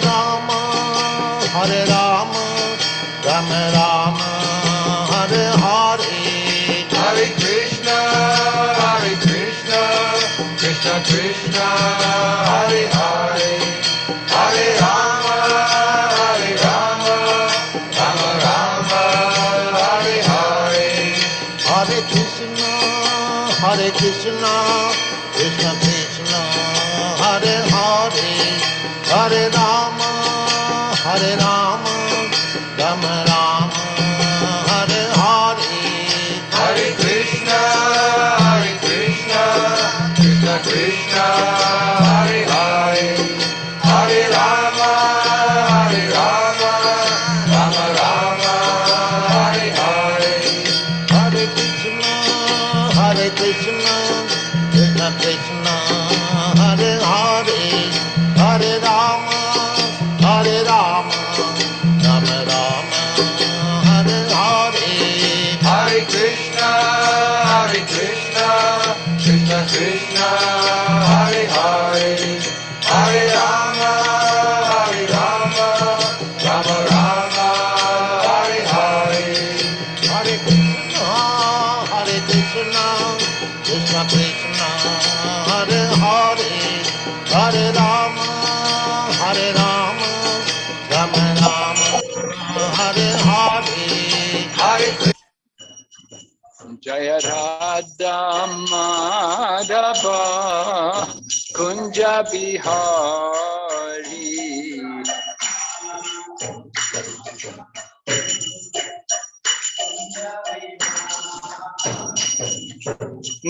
Rama, Hare Rama, Rama Rama, Hare Hare, Hare Krishna, Krishna Krishna, Hare Hare, Hare Rama, Rama Rama, Hare Hare, Hare Krishna, Krishna Krishna, Hare Hare, Hare Rama, Rama Rama, Hare Hare, Hare Krishna, Krishna Krishna, Hare Hare, Hare Rama, Rama Rama, Hare Hare, Hare Krishna, Krishna Krishna, Hare Hare, Hare Rama, Rama Rama, Hare Hare, Hare Krishna, Krishna Krishna, Hare Hare, Hare Rama, Rama Rama, Hare Hare, Hare Krishna, Krishna Krishna, Hare Hare, Hare Rama, Rama Rama, Hare Hare, Hare Jaya Radha Madhava Kunja Bihari,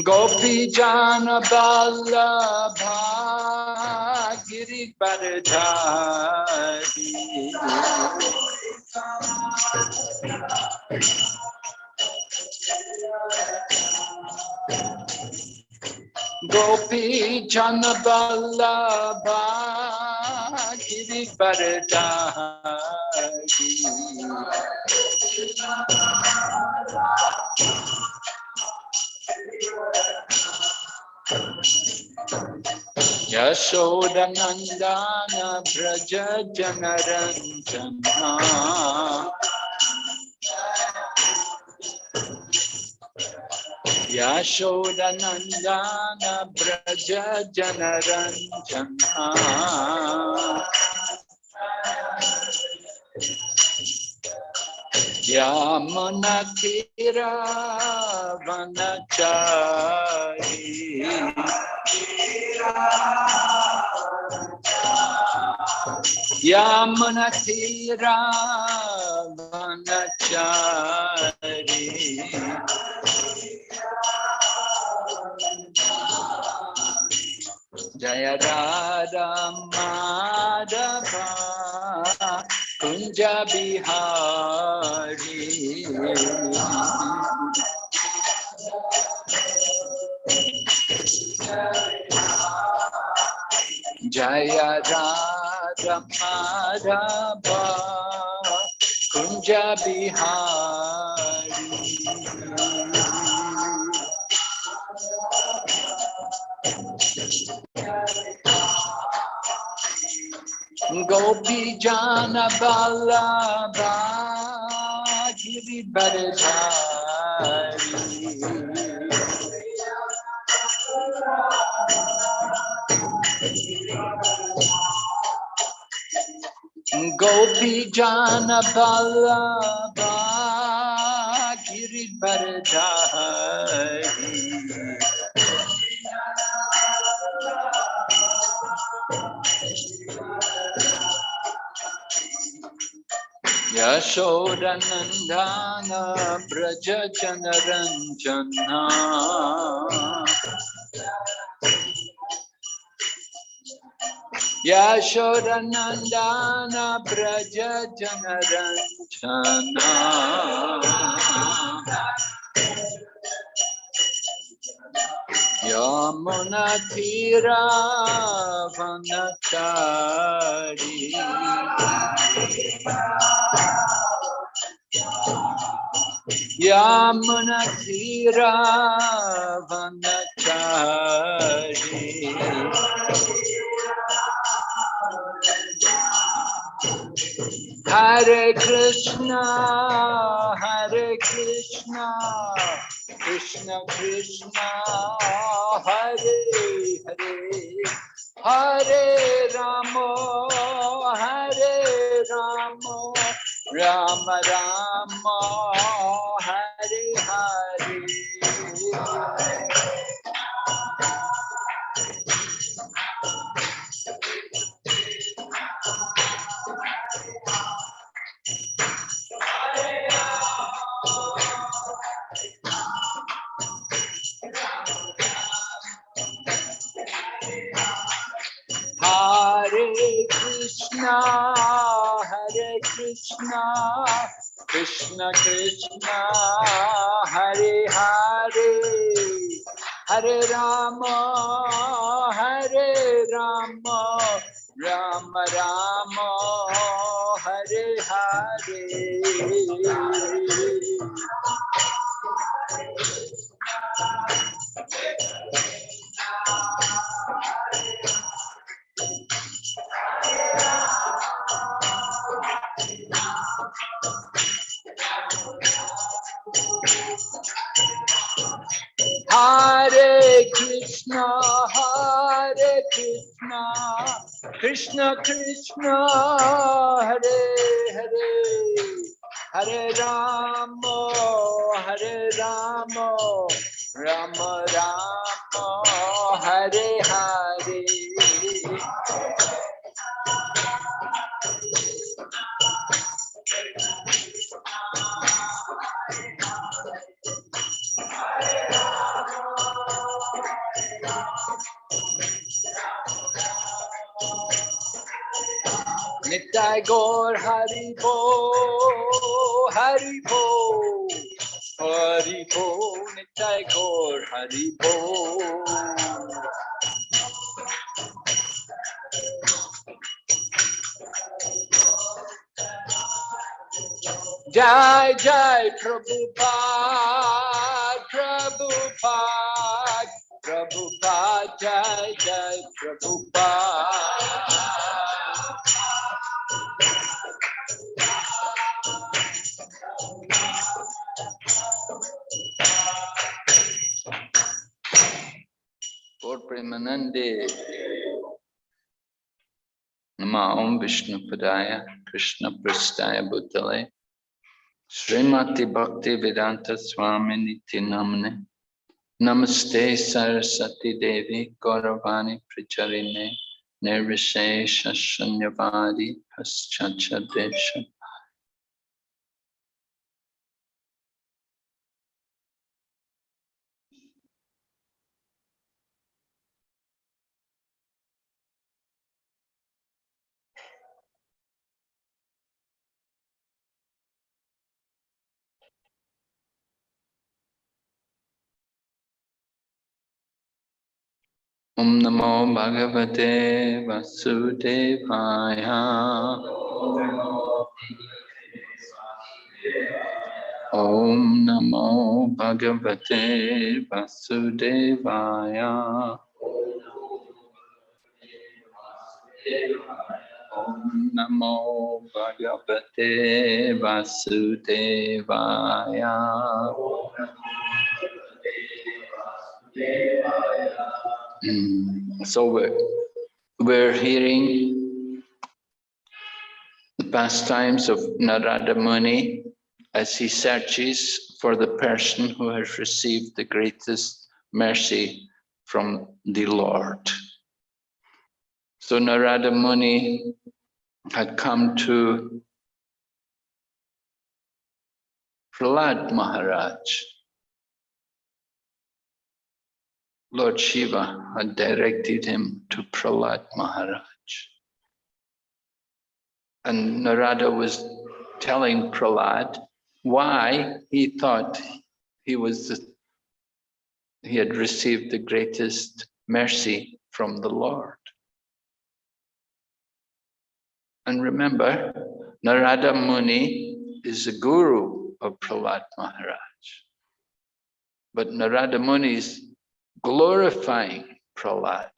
Gopi Jana Vallabha Giridharidhari, Gopi Jana Vallabha Giridharidhari, Yashoda Nandana Braja Janaranjana, Yashoda Nandana Braja Janaranjana, Yamuna Tira Vanachari, Yamuna Tira Vanachari, Jaya Radha Madhava Kunja Bihari, Jaya Radha Madhava Kunja Bihari, Gopi Jana Vallabha Giridharidhari, Gopi Jana Vallabha Giridharidhari, Yashoda Nandana Braja Janaranjana, Yashoda Nandana Braja Janaranjana, Yamuna Tira Vanachari, Yamuna Tira Vanachari, Hare Krishna, Krishna Krishna, Hare Hare, Hare Rama, Rama Rama, Hare Hare. Hare Krishna, Krishna Krishna, Hare Hare, Hare Rama, Rama Rama, Hare Hare. Hare Krishna, Krishna Krishna, Hare Hare, Hare Rama, Rama Rama, Hare Hare. Nitai Gaur Hari Bo, Hari Bo, Hari Bo, Nitai Gaur Hari Bo. Jai Jai Prabhupada, Prabhupada, Jai Jai Prabhupada. Gaur Premanande. Nama Om Vishnu Padaya Krishna Prastaya Bhutale Srimati Bhakti Vedanta Swami Niti Namne Namaste Sarasati Devi Gauravani Pracharine Nirvishesha Shanyavadi Paschachadesha. Om Namo Bhagavate Vasudevaya. Om Namo Bhagavate Vasudevaya. Om Namo Bhagavate Vasudevaya. So we're hearing the pastimes of Narada Muni as he searches for the person who has received the greatest mercy from the Lord. So Narada Muni had come to Prahlad Maharaj. Lord Shiva had directed him to Prahlad Maharaj. And Narada was telling Prahlad why he thought he had received the greatest mercy from the Lord. And remember, Narada Muni is the guru of Prahlad Maharaj. But Narada Muni is glorifying Prahlad.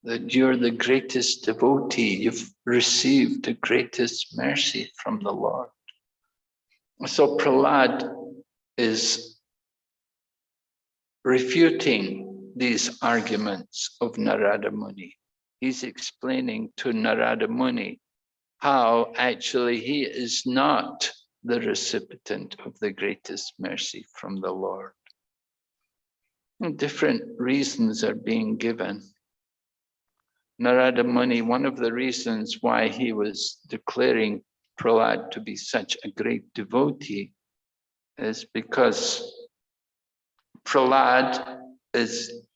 that you're the greatest devotee, you've received the greatest mercy from the Lord. So Prahlad is refuting these arguments of Narada Muni. He's explaining to Narada Muni how actually he is not the recipient of the greatest mercy from the Lord. And different reasons are being given. Narada Muni, one of the reasons why he was declaring Prahlad to be such a great devotee is because Prahlad is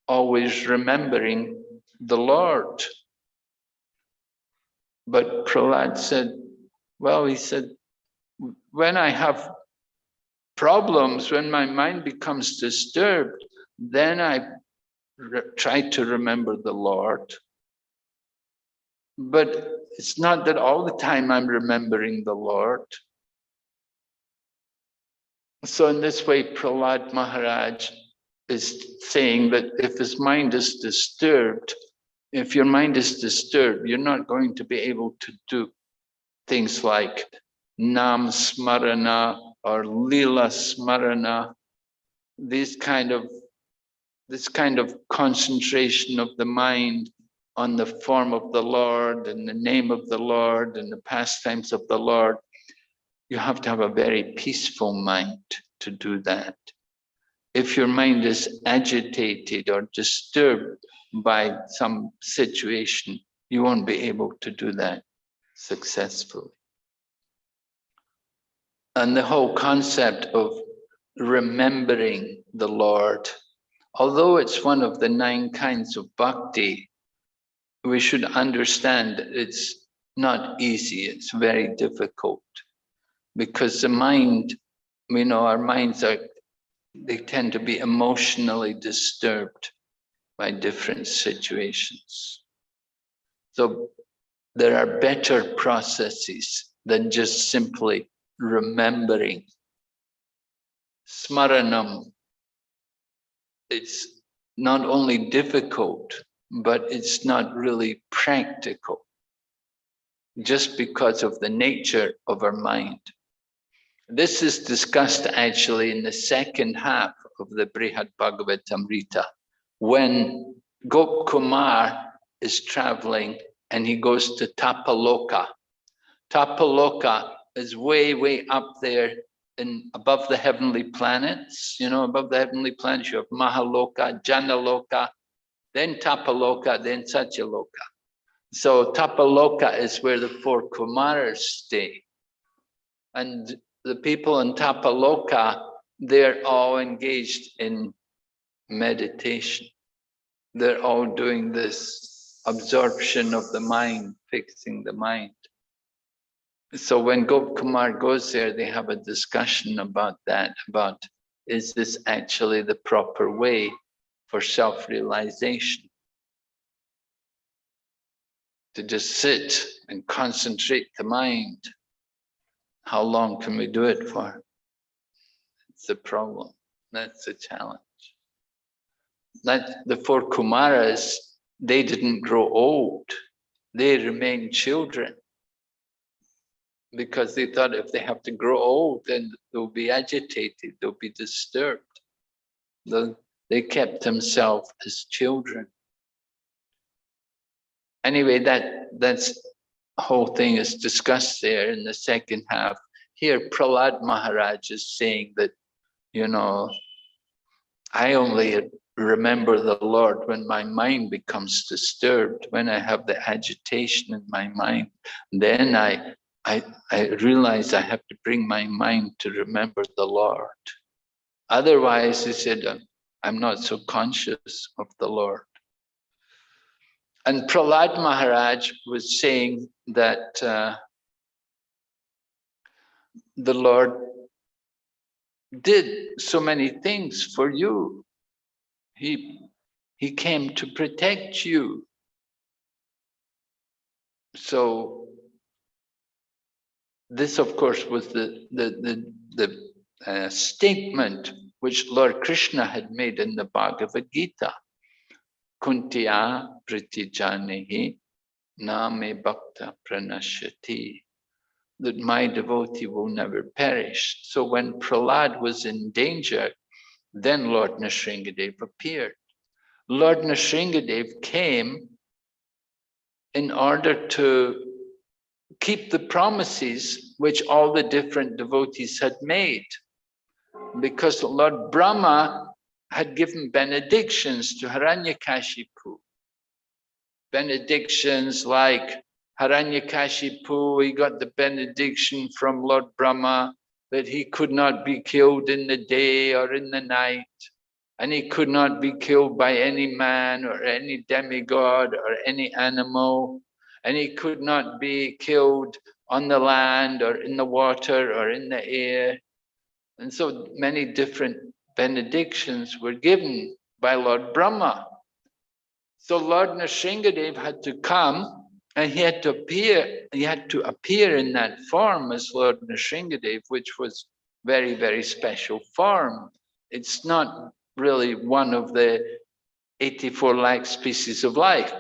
always remembering the Lord. But Prahlad said, well, he said, when I have problems, when my mind becomes disturbed, then I try to remember the Lord. But it's not that all the time I'm remembering the Lord. So in this way, Prahlad Maharaj is saying that if his mind is disturbed, if your mind is disturbed, you're not going to be able to do things like Nam Smarana or Lila Smarana, this kind of concentration of the mind on the form of the Lord and the name of the Lord and the pastimes of the Lord. You have to have a very peaceful mind to do that. If your mind is agitated or disturbed by some situation, you won't be able to do that successfully. And the whole concept of remembering the Lord, although it's one of the 9 kinds of bhakti, we should understand it's not easy, it's very difficult. Because the mind, we know our minds they tend to be emotionally disturbed by different situations. So there are better processes than just simply remembering. Smaranam, it's not only difficult, but it's not really practical, just because of the nature of our mind. This is discussed actually in the second half of the Brihad Bhagavatamrita, when Gop Kumar is traveling and he goes to Tapaloka. Tapaloka is way, way up there above the heavenly planets. You know, above the heavenly planets, you have Mahaloka, Janaloka, then Tapaloka, then Satyaloka. So Tapaloka is where the 4 Kumaras stay. And the people in Tapaloka, they're all engaged in meditation. They're all doing this absorption of the mind, fixing the mind. So when Gop Kumar goes there, they have a discussion about that, about is this actually the proper way for self-realization? To just sit and concentrate the mind. How long can we do it for? It's the problem. That's the challenge. That the 4 Kumaras, they didn't grow old. They remained children. Because they thought if they have to grow old, then they'll be agitated, they'll be disturbed. They kept themselves as children. Anyway, that's whole thing is discussed there in the second half. Here, Prahlad Maharaj is saying that, you know, I only remember the Lord when my mind becomes disturbed, when I have the agitation in my mind, then I realize I have to bring my mind to remember the Lord. Otherwise, he said, I'm not so conscious of the Lord. And Prahlad Maharaj was saying that the Lord did so many things for you. He came to protect you. So this, of course, was the statement which Lord Krishna had made in the Bhagavad Gita. Kuntya pritijanihi name bhakta pranashyati. That my devotee will never perish. So when Prahlad was in danger, then Lord Nrsingadev appeared. Lord Nrsingadev came in order to keep the promises which all the different devotees had made. Because Lord Brahma had given benedictions to Hiranyakashipu. Benedictions like Hiranyakashipu, he got the benediction from Lord Brahma that he could not be killed in the day or in the night, and he could not be killed by any man or any demigod or any animal, and he could not be killed on the land or in the water or in the air. And so many different benedictions were given by Lord Brahma. So Lord Nrsingadev had to come and he had to appear in that form as Lord Nrsingadev, which was very, very special form. It's not really one of the 84 lakh species of life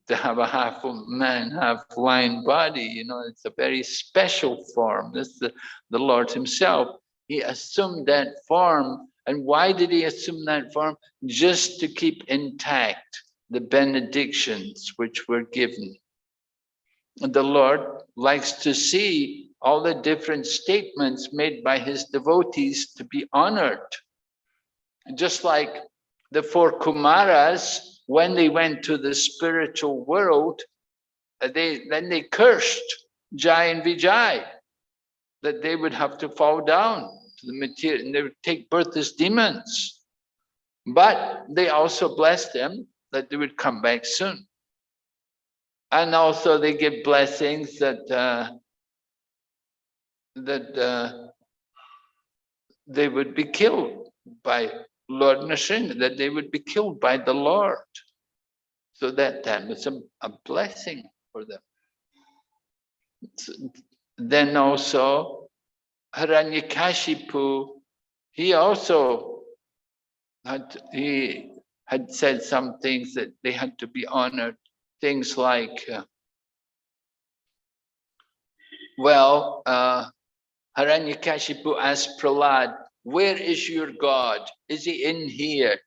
to have a half man, half lion body. It's a very special form. That's the Lord himself. He assumed that form. And why did he assume that form? Just to keep intact the benedictions which were given. The Lord likes to see all the different statements made by his devotees to be honored. Just like the four Kumaras, when they went to the spiritual world, they cursed Jai and Vijay, that they would have to fall down to the material, and they would take birth as demons. But they also blessed them that they would come back soon. And also they give blessings that they would be killed by Lord Nrsimha, that they would be killed by the Lord. So that was a blessing for them. Then also Hiranyakashipu, he had said some things that they had to be honored. Things like, Hiranyakashipu asked Prahlad, "Where is your God? Is he in here?"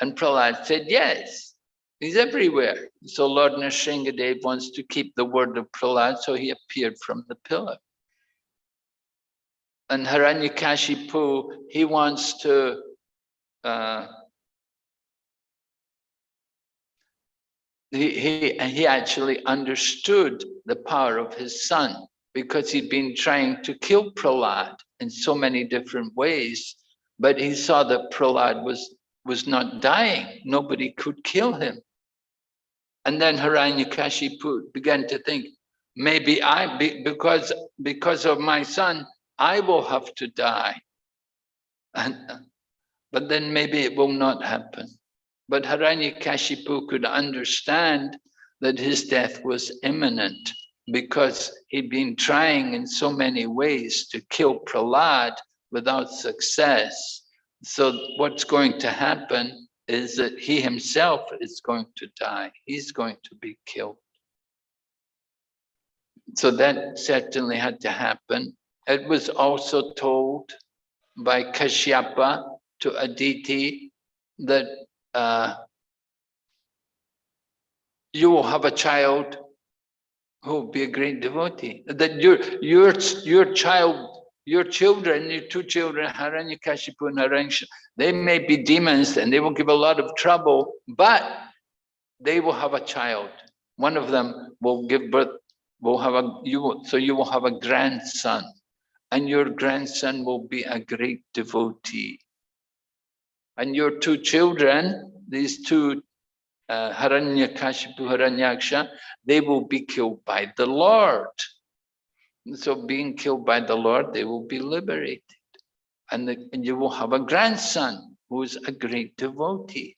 And Prahlad said, "Yes, he's everywhere." So Lord Nrsingadev wants to keep the word of Prahlad, so he appeared from the pillar. And Hiranyakashipu, he wants to he actually understood the power of his son, because he'd been trying to kill Prahlad in so many different ways, but he saw that Prahlad was not dying. Nobody could kill him. And then Hiranyakashipu began to think, maybe because of my son, I will have to die. But then maybe it will not happen. But Hiranyakashipu could understand that his death was imminent, because he'd been trying in so many ways to kill Prahlad without success. So what's going to happen is that he himself is going to die. He's going to be killed. So that certainly had to happen. It was also told by Kashyapa to Aditi that you will have a child who will be a great devotee. That your children, your two children, Hiranyakashipu and Hiranyakashipu, they may be demons and they will give a lot of trouble, but they will have a child. One of them will give birth, so you will have a grandson, and your grandson will be a great devotee. And your two children, these two Hiranyakashipu, Hiranyaksha, they will be killed by the Lord. So being killed by the Lord, they will be liberated. And you will have a grandson who is a great devotee.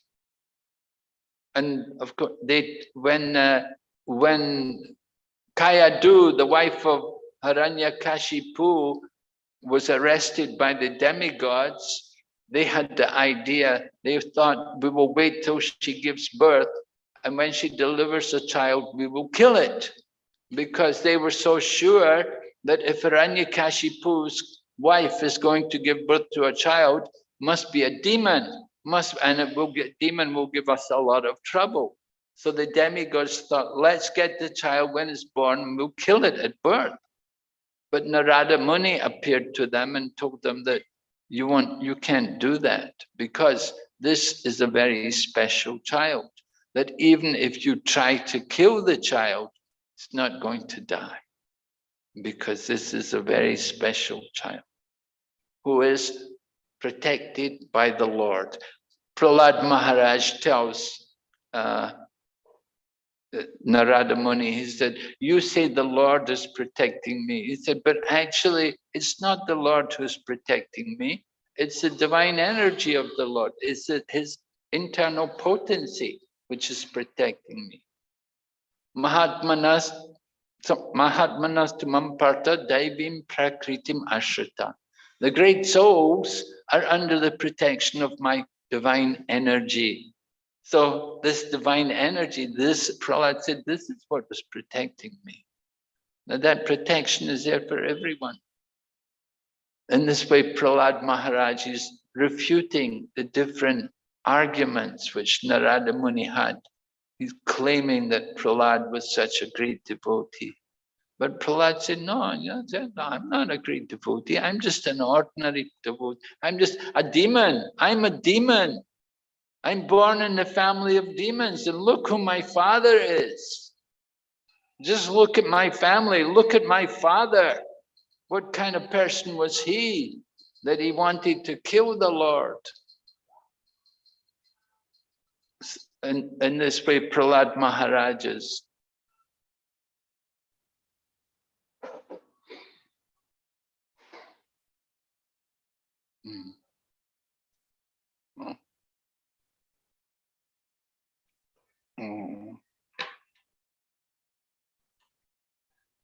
And of course, when Kayadu, the wife of Hiranyakashipu, was arrested by the demigods, they had the idea, they thought, we will wait till she gives birth, and when she delivers a child, we will kill it. Because they were so sure that if Hiranyakashipu's wife is going to give birth to a child, must be a demon, and demon will give us a lot of trouble. So the demigods thought, let's get the child when it's born, and we'll kill it at birth. But Narada Muni appeared to them and told them that you can't do that, because this is a very special child, that even if you try to kill the child, it's not going to die, because this is a very special child who is protected by the Lord. Prahlad Maharaj tells Narada Muni, he said, you say the Lord is protecting me. He said, but actually, it's not the Lord who's protecting me. It's the divine energy of the Lord. It's his internal potency which is protecting me. Mahatmanas tumam parta daivim prakritim ashrita. The great souls are under the protection of my divine energy. So this divine energy, this Prahlad said, this is what is protecting me. Now that protection is there for everyone. In this way, Prahlad Maharaj is refuting the different arguments which Narada Muni had. He's claiming that Prahlad was such a great devotee. But Prahlad said, no, I'm not a great devotee. I'm just an ordinary devotee. I'm just a demon. I'm a demon. I'm born in the family of demons, and look who my father is. Just look at my family. Look at my father. What kind of person was he that he wanted to kill the Lord? And in this way, Prahlad Maharaj is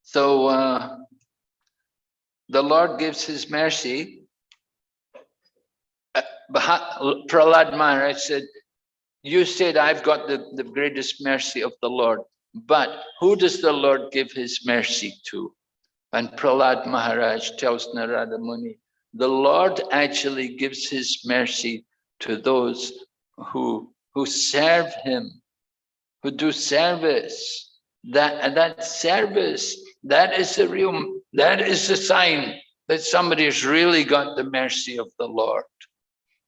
So the Lord gives his mercy. Prahlad Maharaj said, you said I've got the greatest mercy of the Lord, but who does the Lord give his mercy to? And Prahlad Maharaj tells Narada Muni, the Lord actually gives his mercy to those who serve him, who do service. That service, that is a sign that somebody has really got the mercy of the Lord.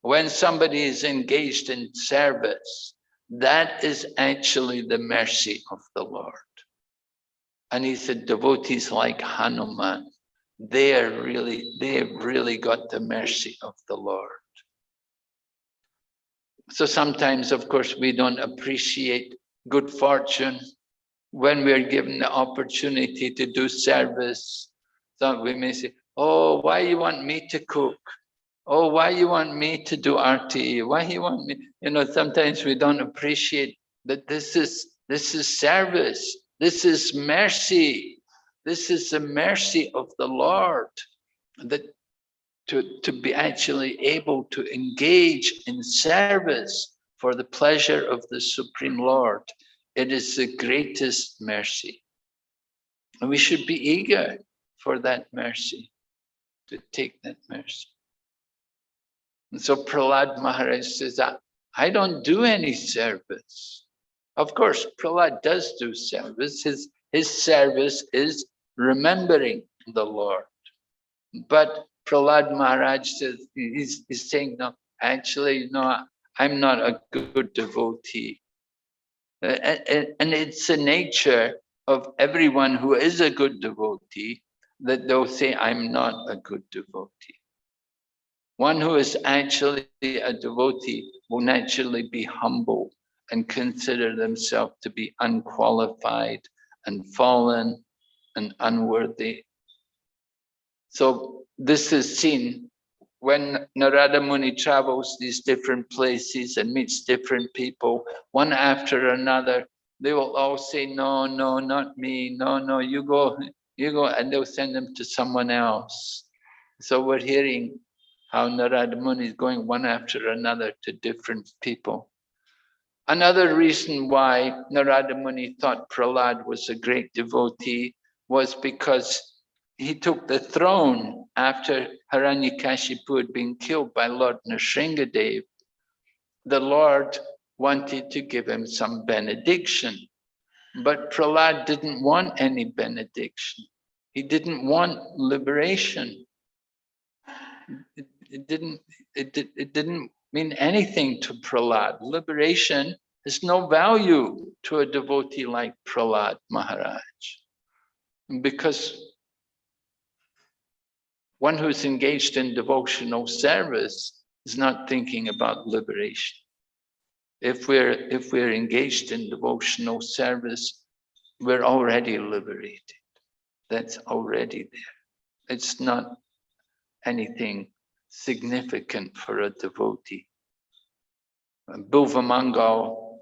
When somebody is engaged in service, that is actually the mercy of the Lord. And he said, devotees like Hanuman, they've really got the mercy of the Lord. So sometimes, of course, we don't appreciate good fortune when we're given the opportunity to do service. So we may say, oh, why you want me to cook? Oh, why you want me to do RTE? Why you want me? Sometimes we don't appreciate that this is service. This is mercy. This is the mercy of the Lord, that to be actually able to engage in service for the pleasure of the Supreme Lord. It is the greatest mercy. And we should be eager for that mercy, to take that mercy. And so Prahlad Maharaj says, I don't do any service. Of course, Prahlad does do service. His service is remembering the Lord. But Prahlad Maharaj says, he's saying, no, actually, no, I'm not a good devotee. And it's the nature of everyone who is a good devotee that they'll say, I'm not a good devotee. One who is actually a devotee will naturally be humble and consider themselves to be unqualified and fallen and unworthy. So this is seen when Narada Muni travels these different places and meets different people, one after another. They will all say, no, no, not me. No, no, you go, and they'll send them to someone else. So we're hearing how Narada Muni is going one after another to different people. Another reason why Narada Muni thought Prahlad was a great devotee was because he took the throne after Hiranyakashipu had been killed by Lord Nrsingadev. The Lord wanted to give him some benediction, but Prahlad didn't want any benediction. He didn't want liberation. It didn't mean anything to Prahlad. Liberation has no value to a devotee like Prahlad Maharaj, because one who's engaged in devotional service is not thinking about liberation. If we're engaged in devotional service, we're already liberated. That's already there. It's not anything significant for a devotee. Bhuvamangal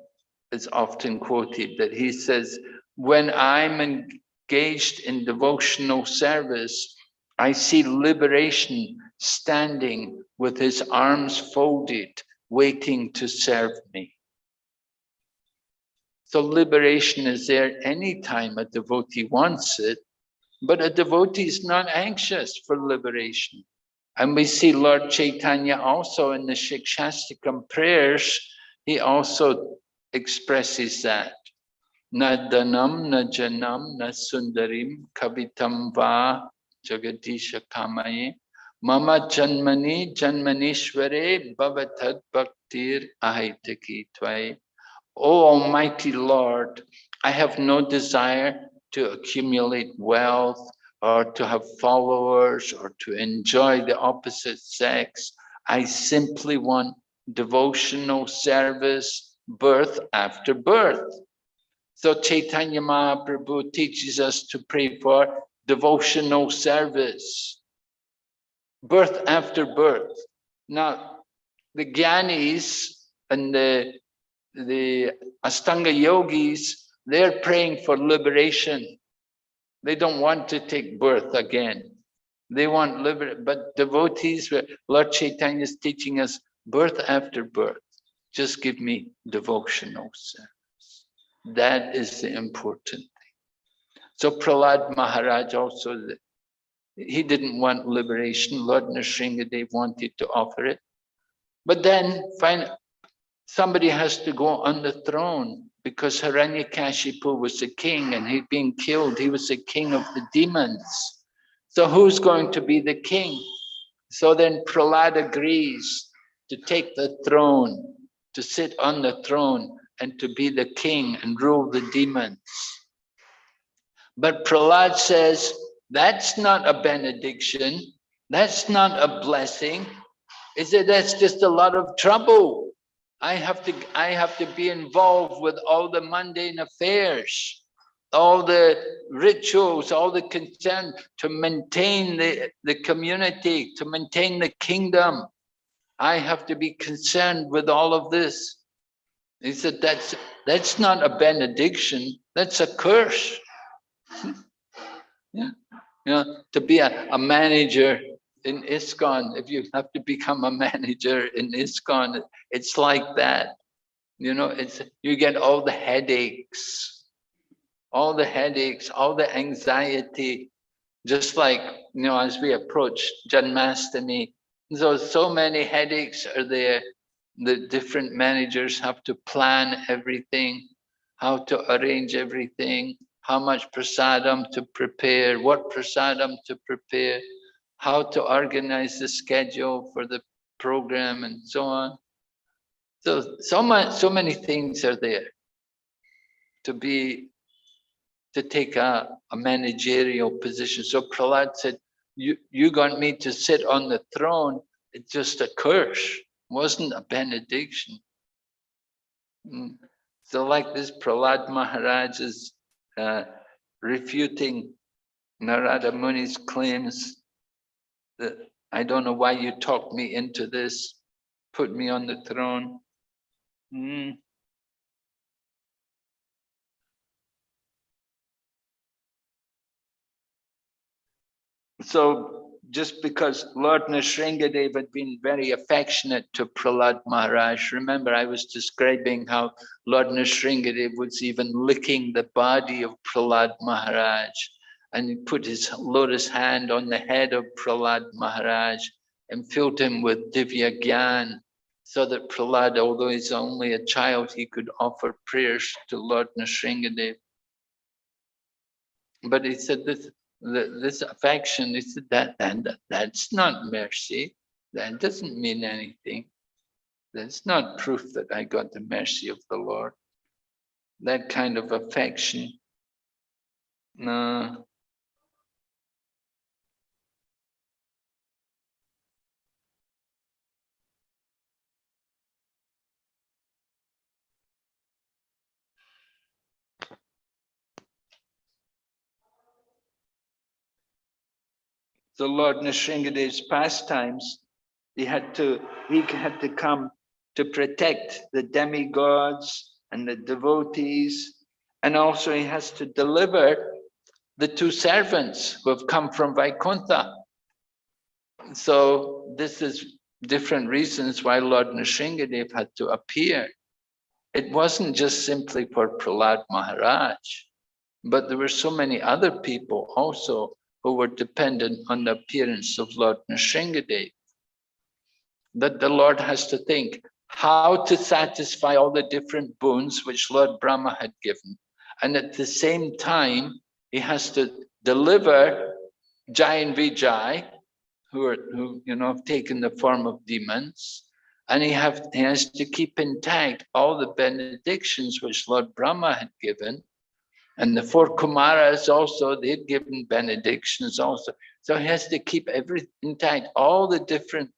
is often quoted that he says, when I'm engaged in devotional service, I see liberation standing with his arms folded, waiting to serve me. So liberation is there anytime a devotee wants it, but a devotee is not anxious for liberation. And we see Lord Chaitanya also in the Shikshastikam prayers, he also expresses that. Na dhanam, na janam, na sundarim, kavitam va jagadisha kamaye, mama janmani janmanishvare bhavatad bhaktir ahitaki tvai. O Almighty Lord, I have no desire to accumulate wealth or to have followers or to enjoy the opposite sex. I simply want devotional service, birth after birth. So Chaitanya Mahaprabhu teaches us to pray for devotional service, birth after birth. Now, the Gyanis and the Astanga yogis, they're praying for liberation. They don't want to take birth again. They want liberation. But devotees, Lord Chaitanya is teaching us birth after birth. Just give me devotional service. That is the important thing. So Prahlad Maharaj also, he didn't want liberation. Lord Nrsingadev wanted to offer it. But then somebody has to go on the throne, because Hiranyakashipu was the king and he'd been killed. He was the king of the demons. So who's going to be the king? So then Prahlad agrees to take the throne, to sit on the throne and to be the king and rule the demons. But Prahlad says, that's not a benediction. That's not a blessing. He said, that's just a lot of trouble. I have to be involved with all the mundane affairs, all the rituals, all the concern to maintain the community, to maintain the kingdom. I have to be concerned with all of this. He said, that's not a benediction, that's a curse. Yeah. You know, to be a manager in ISKCON, if you have to become a manager in ISKCON, it's like that. You know, you get all the headaches, all the anxiety, just like, you know, as we approach Janmashtami. So many headaches are there. The different managers have to plan everything, how to arrange everything, how much prasadam to prepare, what prasadam to prepare, how to organize the schedule for the program and so on. So many things are there to take a managerial position. So Prahlad said, you got me to sit on the throne, it's just a curse, it wasn't a benediction. So like this, Prahlad Maharaj is refuting Narada Muni's claims that I don't know why you talked me into this, put me on the throne. So just because Lord Nrsingadev had been very affectionate to Prahlad Maharaj. Remember, I was describing how Lord Nrsingadev was even licking the body of Prahlad Maharaj, and he put his lotus hand on the head of Prahlad Maharaj and filled him with Divya Gyan, so that Prahlad, although he's only a child, he could offer prayers to Lord Nrsingadev. But he said this affection, he said that's not mercy. That doesn't mean anything. That's not proof that I got the mercy of the Lord. That kind of affection. No. So Lord Nrsingadev's pastimes, he had to come to protect the demigods and the devotees, and also he has to deliver the two servants who have come from Vaikuntha. So this is different reasons why Lord Nrsingadev had to appear. It wasn't just simply for Prahlad Maharaj, but there were so many other people also who were dependent on the appearance of Lord Nrsingadev, that the Lord has to think how to satisfy all the different boons which Lord Brahma had given. And at the same time, he has to deliver Jai and Vijay, who have taken the form of demons, and he has to keep intact all the benedictions which Lord Brahma had given, and the four Kumaras also, they'd given benedictions also. So he has to keep everything intact, all the different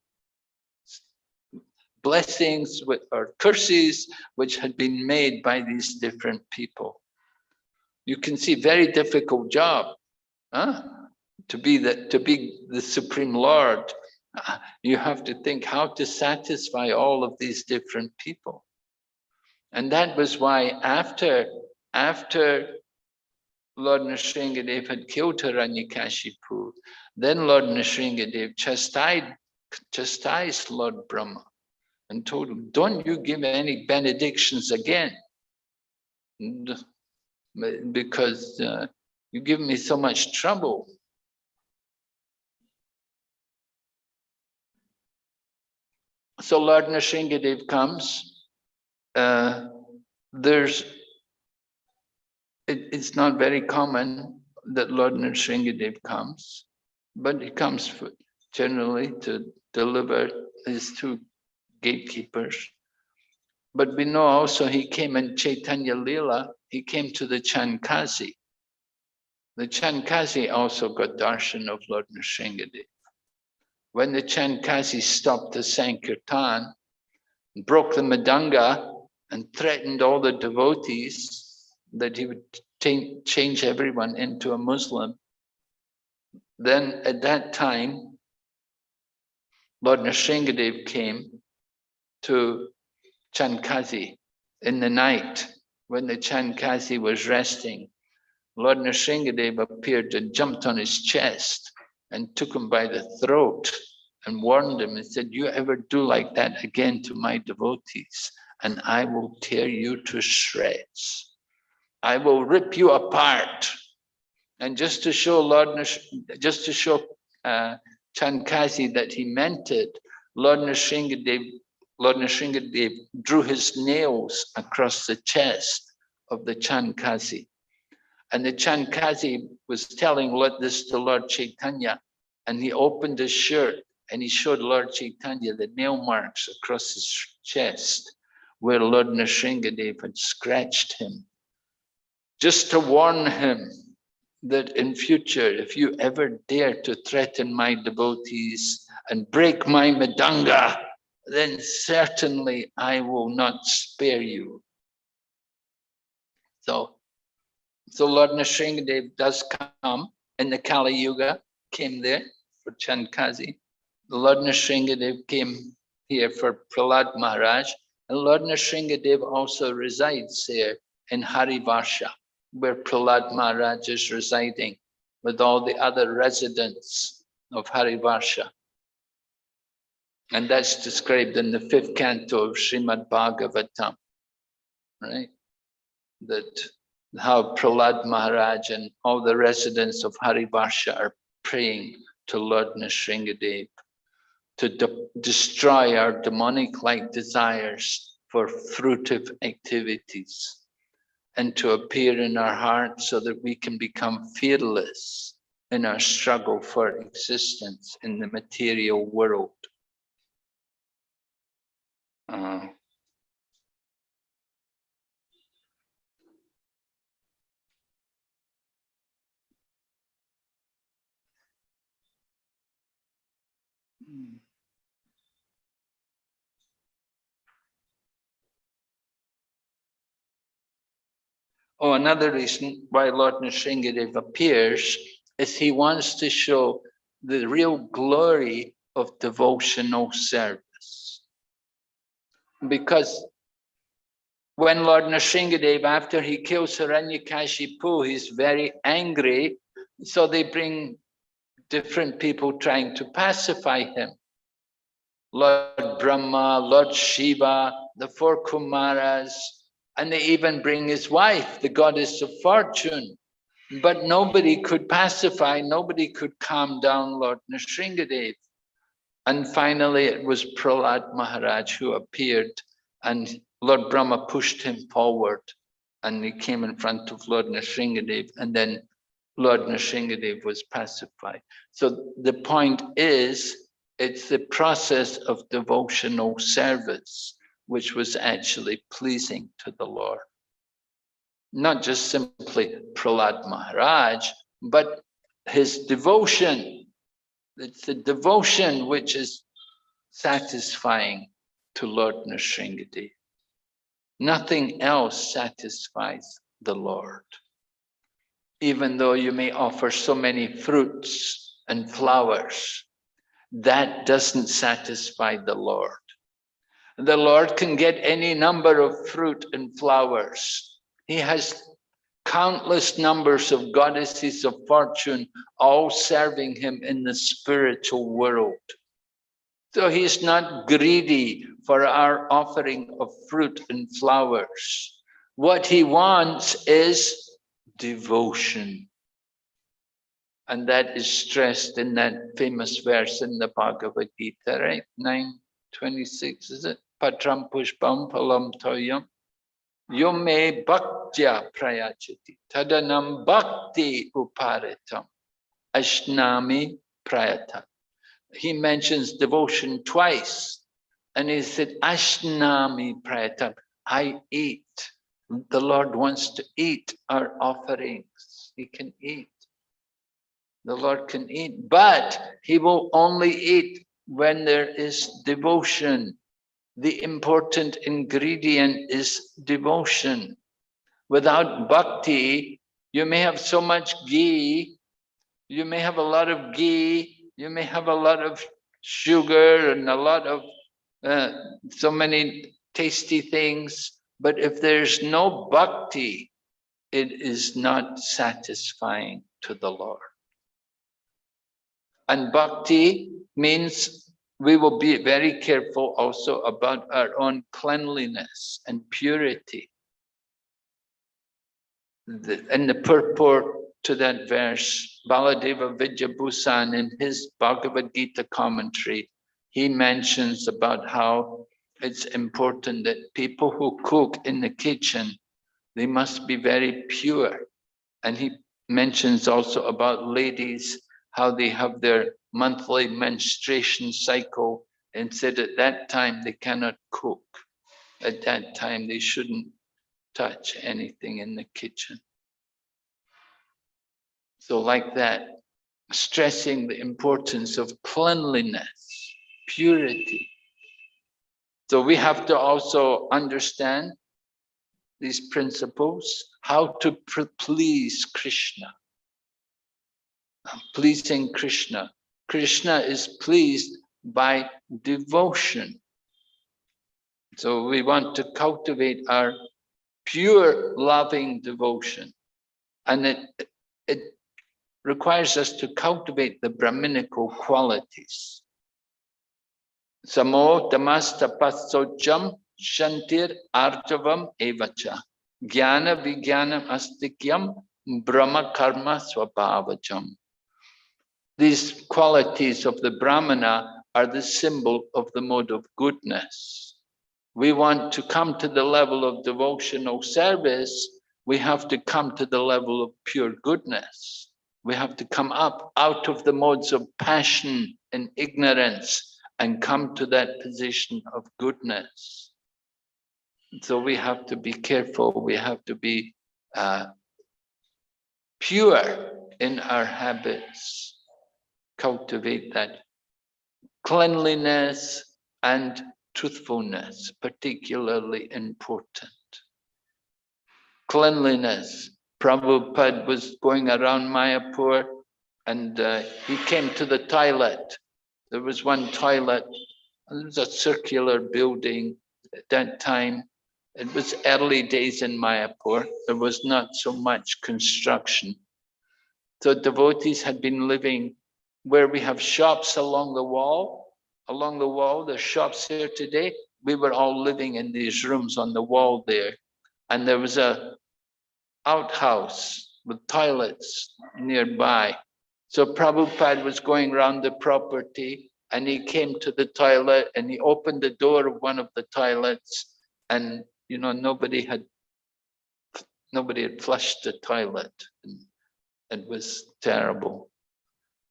blessings or curses which had been made by these different people. You can see, very difficult job, huh? To be the Supreme Lord. You have to think how to satisfy all of these different people. And that was why after Lord Nrsingadev had killed Hiranyakashipu, then Lord Nrsingadev chastised Lord Brahma and told him, don't you give any benedictions again, because you give me so much trouble. So Lord Nrsingadev comes. It's not very common that Lord Nrsingadev comes, but he comes generally to deliver his two gatekeepers. But we know also he came in Chaitanya Lila, he came to the Chankazi. The Chankazi also got darshan of Lord Nrsingadev. When the Chankazi stopped the Sankirtan, broke the Madanga, and threatened all the devotees that he would change everyone into a Muslim, then at that time, Lord Nrsingadev came to Chankazi in the night when the Chankazi was resting. Lord Nrsingadev appeared and jumped on his chest and took him by the throat and warned him and said, you ever do like that again to my devotees, and I will tear you to shreds. I will rip you apart. And just to show Chankazi that he meant it, Lord Nrsingadev drew his nails across the chest of the Chankazi. And the Chankazi was telling this to Lord Chaitanya, and he opened his shirt and he showed Lord Chaitanya the nail marks across his chest where Lord Nrsingadev had scratched him, just to warn him that in future, if you ever dare to threaten my devotees and break my Madanga, then certainly I will not spare you. So Lord Nrsingadev does come in the Kali Yuga, came there for Chankazi. Lord Nrsingadev came here for Prahlad Maharaj, and Lord Nrsingadev also resides there in Harivarsha, where Prahlad Maharaj is residing with all the other residents of Harivarsha. And that's described in the 5th canto of Srimad Bhagavatam, right? That how Prahlad Maharaj and all the residents of Harivarsha are praying to Lord Nrsingadev to destroy our demonic-like desires for fruitive activities and to appear in our hearts so that we can become fearless in our struggle for existence in the material world. Oh, another reason why Lord Nrsingadev appears is he wants to show the real glory of devotional service. Because when Lord Nrsingadev, after he kills Hiranyakashipu, he's very angry, so they bring different people trying to pacify him. Lord Brahma, Lord Shiva, the 4 Kumaras, and they even bring his wife, the goddess of fortune. But nobody could pacify, nobody could calm down Lord Nrsingadev. And finally it was Prahlad Maharaj who appeared, and Lord Brahma pushed him forward and he came in front of Lord Nrsingadev, and then Lord Nrsingadev was pacified. So the point is, it's the process of devotional service which was actually pleasing to the Lord. Not just simply Prahlad Maharaj, but his devotion. It's the devotion which is satisfying to Lord Nrsingadev. Nothing else satisfies the Lord. Even though you may offer so many fruits and flowers, that doesn't satisfy the Lord. The Lord can get any number of fruit and flowers. He has countless numbers of goddesses of fortune, all serving him in the spiritual world. So he's not greedy for our offering of fruit and flowers. What he wants is devotion. And that is stressed in that famous verse in the Bhagavad Gita, right? 9:26, is it? Patram pushpam phalam toyam yome bhaktya prayachati tadanam bhakti uparitam ashnami prayata. He mentions devotion twice, and he said, ashnami prayata, I eat. The Lord wants to eat our offerings. He can eat. The Lord can eat, but he will only eat when there is devotion. The important ingredient is devotion. Without bhakti, you may have so much ghee, you may have a lot of ghee, you may have a lot of sugar and a lot of so many tasty things, but if there's no bhakti, it is not satisfying to the Lord. And bhakti means we will be very careful also about our own cleanliness and purity. In the purport to that verse, Baladeva Vidyabhusan in his Bhagavad Gita commentary, he mentions about how it's important that people who cook in the kitchen, they must be very pure. And he mentions also about ladies, how they have their monthly menstruation cycle, and said at that time they cannot cook. At that time they shouldn't touch anything in the kitchen. So like that, stressing the importance of cleanliness, purity. So we have to also understand these principles, how to please Krishna. Pleasing Krishna. Krishna is pleased by devotion. So we want to cultivate our pure loving devotion. And requires us to cultivate the Brahminical qualities. Samo tamas tapasocham shantir arjavam evacha jnana vijnanam astikyam brahma karma swabhavajam. These qualities of the Brahmana are the symbol of the mode of goodness. We want to come to the level of devotional service, we have to come to the level of pure goodness. We have to come up out of the modes of passion and ignorance and come to that position of goodness. So we have to be careful, we have to be pure in our habits, cultivate that cleanliness and truthfulness, particularly important. Cleanliness. Prabhupada was going around Mayapur and he came to the toilet. There was one toilet, and there was a circular building at that time. It was early days in Mayapur. There was not so much construction. So devotees had been living where we have shops along the wall. Along the wall, there's shops here today. We were all living in these rooms on the wall there. And there was a outhouse with toilets nearby. So Prabhupada was going around the property and he came to the toilet and he opened the door of one of the toilets and, you know, nobody had flushed the toilet. And it was terrible.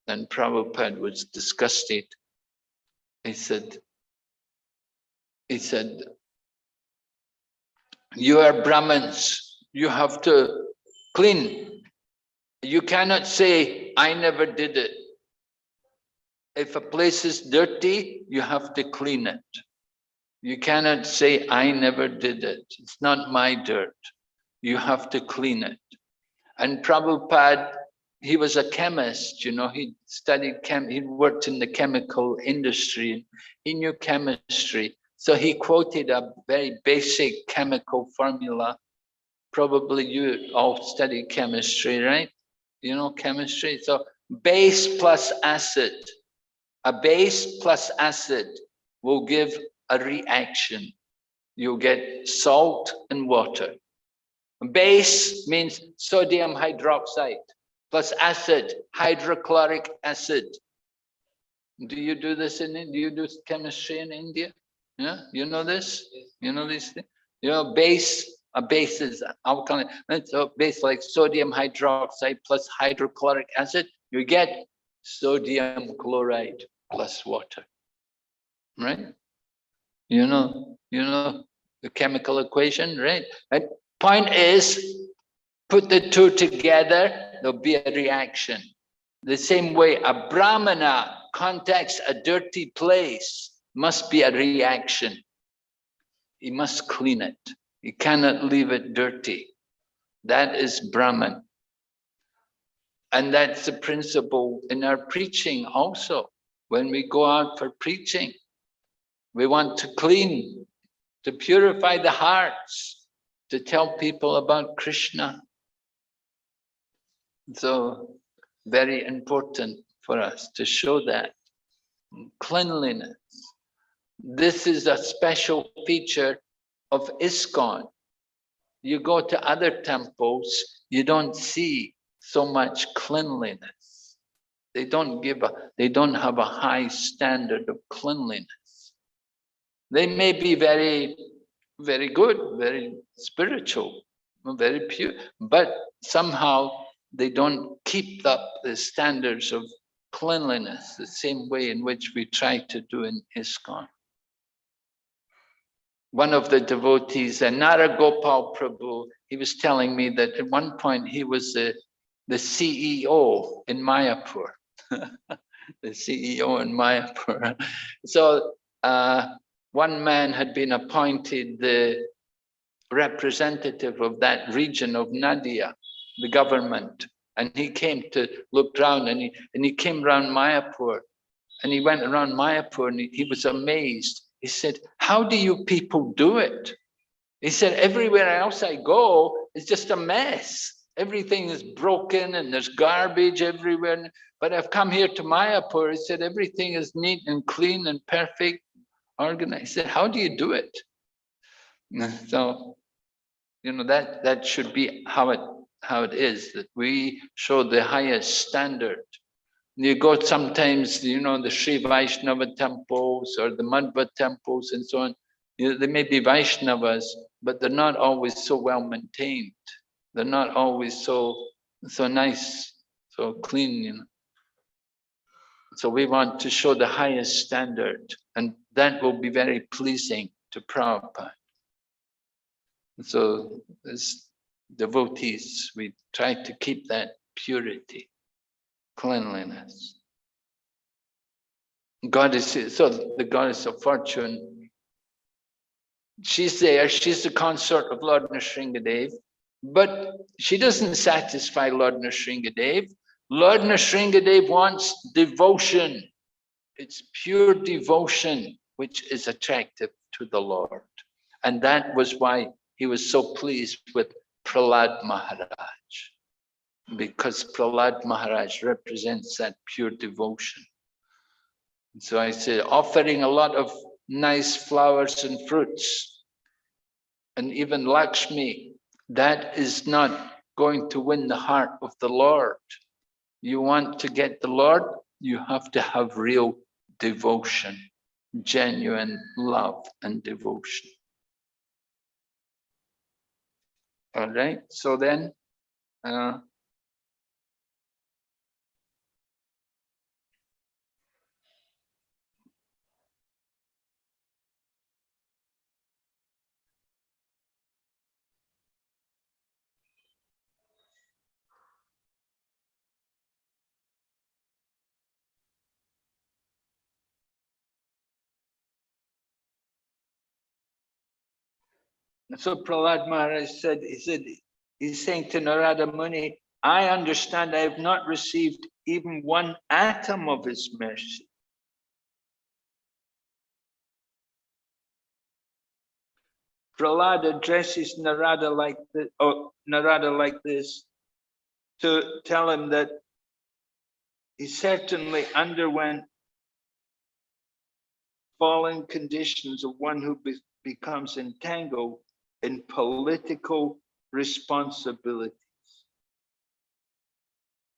And Prabhupada was disgusted. He said, you are Brahmins. You have to clean. You cannot say, I never did it. If a place is dirty, you have to clean it. You cannot say, I never did it. It's not my dirt. You have to clean it. And Prabhupada, he was a chemist, you know, he studied he worked in the chemical industry. He knew chemistry. So he quoted a very basic chemical formula. Probably you all studied chemistry, right? You know chemistry. So base plus acid. A base plus acid will give a reaction. You'll get salt and water. Base means sodium hydroxide plus acid, hydrochloric acid. Do you do this in India? Do you do chemistry in India? Yeah, you know this? You know these things? You know, a base is alkaline. So base like sodium hydroxide plus hydrochloric acid, you get sodium chloride plus water, right? You know the chemical equation, right? And point is, put the two together, there'll be a reaction. The same way a Brahmana contacts a dirty place, must be a reaction. He must clean it. He cannot leave it dirty. That is Brahman. And that's the principle in our preaching also. When we go out for preaching, we want to clean, to purify the hearts, to tell people about Krishna. So very important for us to show that cleanliness. This is a special feature of ISKCON. You go to other temples, you don't see so much cleanliness. They don't have a high standard of cleanliness. They may be very, very good, very spiritual, very pure, but somehow they don't keep up the standards of cleanliness the same way in which we try to do in ISKCON. One of the devotees, Naragopal Prabhu, he was telling me that at one point he was the CEO in Mayapur. The CEO in Mayapur. So one man had been appointed the representative of that region of Nadia, the government. And he came to look around and he came around Mayapur. And he went around Mayapur and he was amazed. He said, how do you people do it? He said, everywhere else I go, it's just a mess. Everything is broken and there's garbage everywhere. But I've come here to Mayapur. He said, everything is neat and clean and perfect, organized. He said, how do you do it? So, you know, that should be how it is, that we show the highest standard. You go sometimes, you know, the Sri Vaishnava temples or the Madhva temples and so on. You know, they may be Vaishnavas, but they're not always so well maintained. They're not always so nice, so clean, you know. So we want to show the highest standard, and that will be very pleasing to Prabhupada. So as devotees, we try to keep that purity, cleanliness. Goddess, so the goddess of fortune, she's there, she's the consort of Lord Nrsingadev, but she doesn't satisfy Lord Nrsingadev. Lord Nrsingadev wants devotion. It's pure devotion which is attractive to the Lord. And that was why he was so pleased with Prahlad Maharaj, because Prahlad Maharaj represents that pure devotion. So I said, offering a lot of nice flowers and fruits, and even Lakshmi, that is not going to win the heart of the Lord. You want to get the Lord, you have to have real devotion, genuine love and devotion. All right, so then, so Prahlad Maharaj said, he's saying to Narada Muni, I understand I have not received even one atom of his mercy. Prahlad addresses Narada like this to tell him that he certainly underwent fallen conditions of one who becomes entangled in political responsibilities.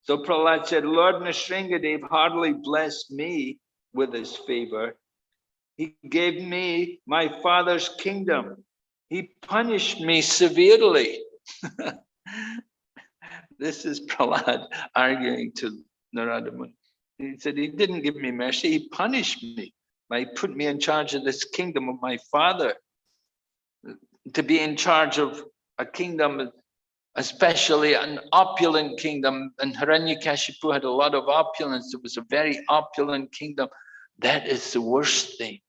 So Prahlad said, Lord Nrsingadev hardly blessed me with his favor. He gave me my father's kingdom. He punished me severely. This is Prahlad arguing to Narada Muni. He said, he didn't give me mercy, he punished me. He put me in charge of this kingdom of my father. To be in charge of a kingdom, especially an opulent kingdom, and Hiranyakashipu had a lot of opulence. It was a very opulent kingdom. That is the worst thing.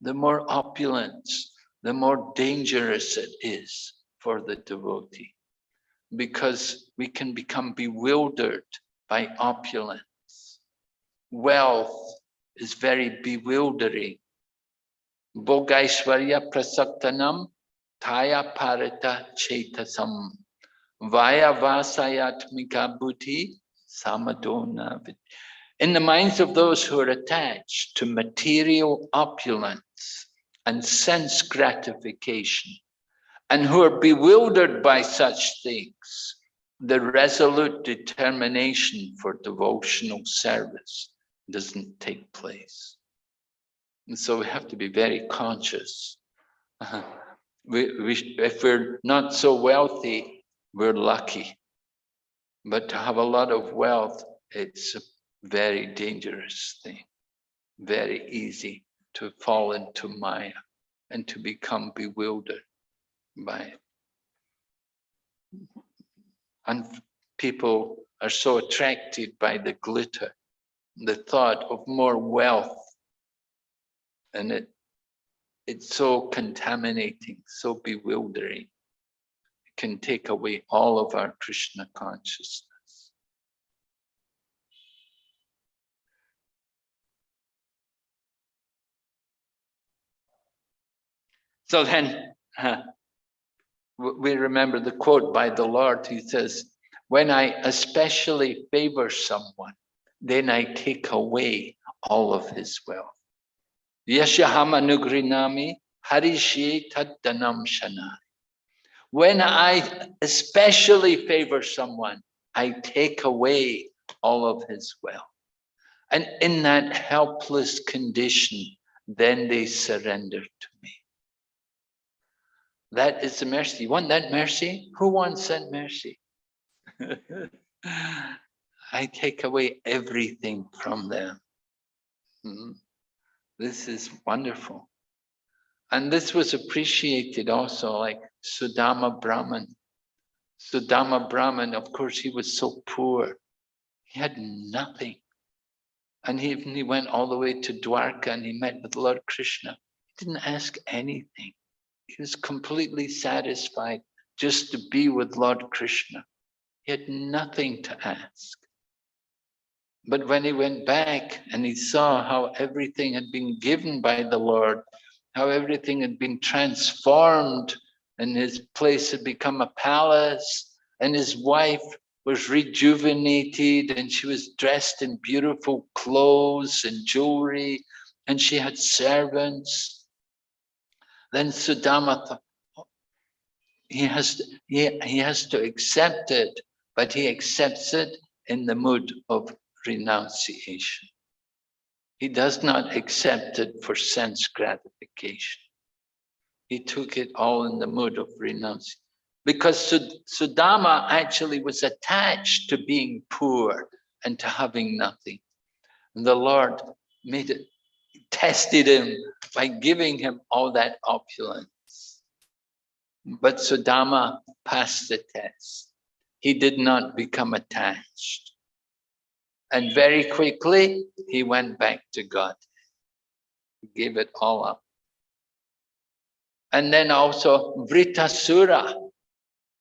The more opulence, the more dangerous it is for the devotee, because we can become bewildered by opulence. Wealth is very bewildering. Bhogaishvarya prasaktanam taya parita chetasam vaya vasayatmika buddhi samadona. In the minds of those who are attached to material opulence and sense gratification, and who are bewildered by such things, the resolute determination for devotional service doesn't take place. And so we have to be very conscious. If we're not so wealthy, we're lucky. But to have a lot of wealth, it's a very dangerous thing. Very easy to fall into Maya and to become bewildered by it. And people are so attracted by the glitter, the thought of more wealth, and it's so contaminating, so bewildering. It can take away all of our Krishna consciousness. So then, we remember the quote by the Lord. He says, When I especially favor someone, then I take away all of his wealth. Yashaham anugrinami harishye taddanam shana. When I especially favor someone, I take away all of his wealth. And in that helpless condition, then they surrender to me. That is the mercy. You want that mercy? Who wants that mercy? I take away everything from them. This is wonderful. And this was appreciated also, like Sudama Brahman. Sudama Brahman, of course, he was so poor. He had nothing. And he went all the way to Dwarka and he met with Lord Krishna. He didn't ask anything. He was completely satisfied just to be with Lord Krishna. He had nothing to ask. But when he went back and he saw how everything had been given by the Lord, how everything had been transformed, and his place had become a palace, and his wife was rejuvenated, and she was dressed in beautiful clothes and jewelry, and she had servants. Then Sudama thought, oh, he has to accept it, but he accepts it in the mood of renunciation. He does not accept it for sense gratification. He took it all in the mood of renunciation. Because Sudama actually was attached to being poor and to having nothing. And the Lord tested him by giving him all that opulence. But Sudama passed the test. He did not become attached. And very quickly, he went back to God. He gave it all up. And then also Vritasura.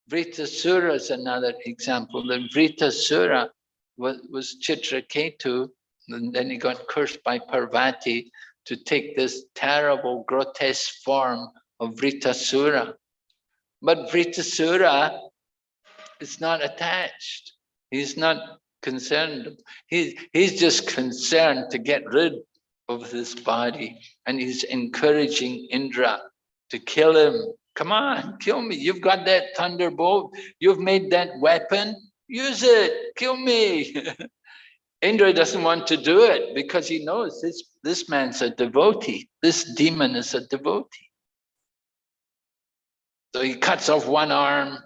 Vritasura is another example. The Vritasura was Chitraketu, and then he got cursed by Parvati to take this terrible, grotesque form of Vritasura. But Vritasura is not attached. He's not concerned. He's just concerned to get rid of this body, and he's encouraging Indra to kill him. Come on, kill me. You've got that thunderbolt. You've made that weapon. Use it. Kill me. Indra doesn't want to do it because he knows this man's a devotee. This demon is a devotee. So he cuts off one arm,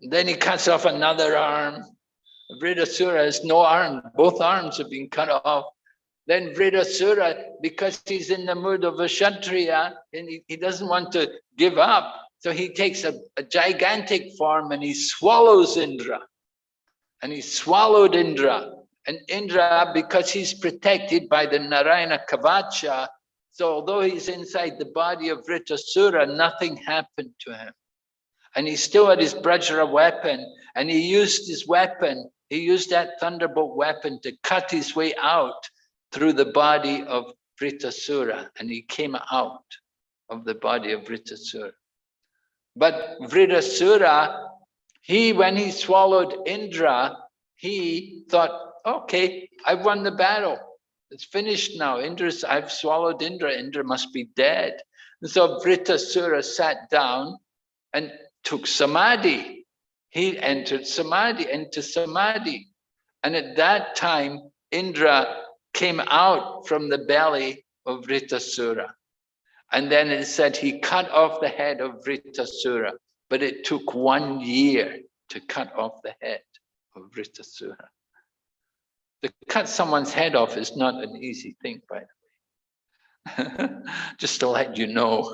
then he cuts off another arm. Vritasura has no arm. Both arms have been cut off. Then Vritasura, because he's in the mood of a Kshatriya, and he doesn't want to give up, so he takes a gigantic form and he swallows Indra. And he swallowed Indra. And Indra, because he's protected by the Narayana Kavacha, so although he's inside the body of Vritasura, nothing happened to him. And he still had his Brajra weapon, and he used his weapon, he used that thunderbolt weapon to cut his way out through the body of Vritasura, and he came out of the body of Vritasura. But Vritasura, when he swallowed Indra, he thought, okay, I've won the battle. It's finished now. I've swallowed Indra. Indra must be dead. And so Vritasura sat down and took samadhi. He entered samadhi, into samadhi. And at that time, Indra came out from the belly of Vritasura. And then it said he cut off the head of Vritasura, but it took 1 year to cut off the head of Vritasura. To cut someone's head off is not an easy thing, by the way. Just to let you know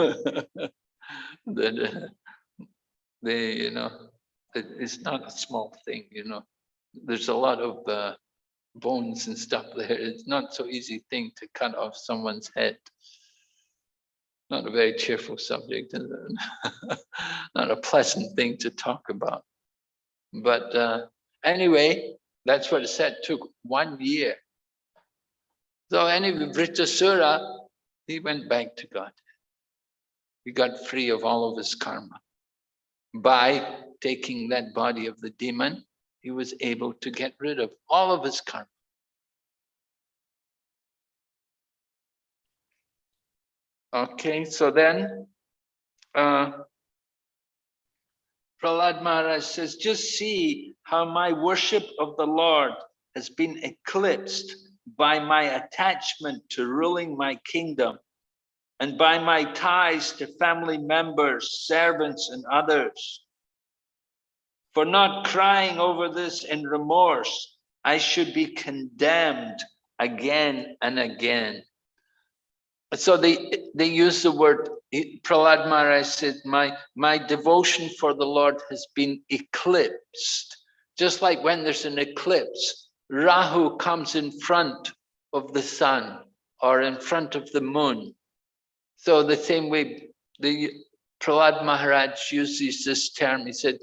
that it's not a small thing, There's a lot of bones and stuff there. It's not so easy thing to cut off someone's head. Not a very cheerful subject, is it? Not a pleasant thing to talk about. But anyway, that's what it said, took 1 year. So anyway, Vritasura, he went back to God. He got free of all of his karma. By taking that body of the demon, he was able to get rid of all of his karma. Okay, so then Prahlad Maharaj says, just see how my worship of the Lord has been eclipsed by my attachment to ruling my kingdom and by my ties to family members, servants, and others. For not crying over this in remorse, I should be condemned again and again. So they use the word, Prahlad Maharaj said, my devotion for the Lord has been eclipsed. Just like when there's an eclipse, Rahu comes in front of the sun or in front of the moon. So the same way, the Prahlad Maharaj uses this term. He said,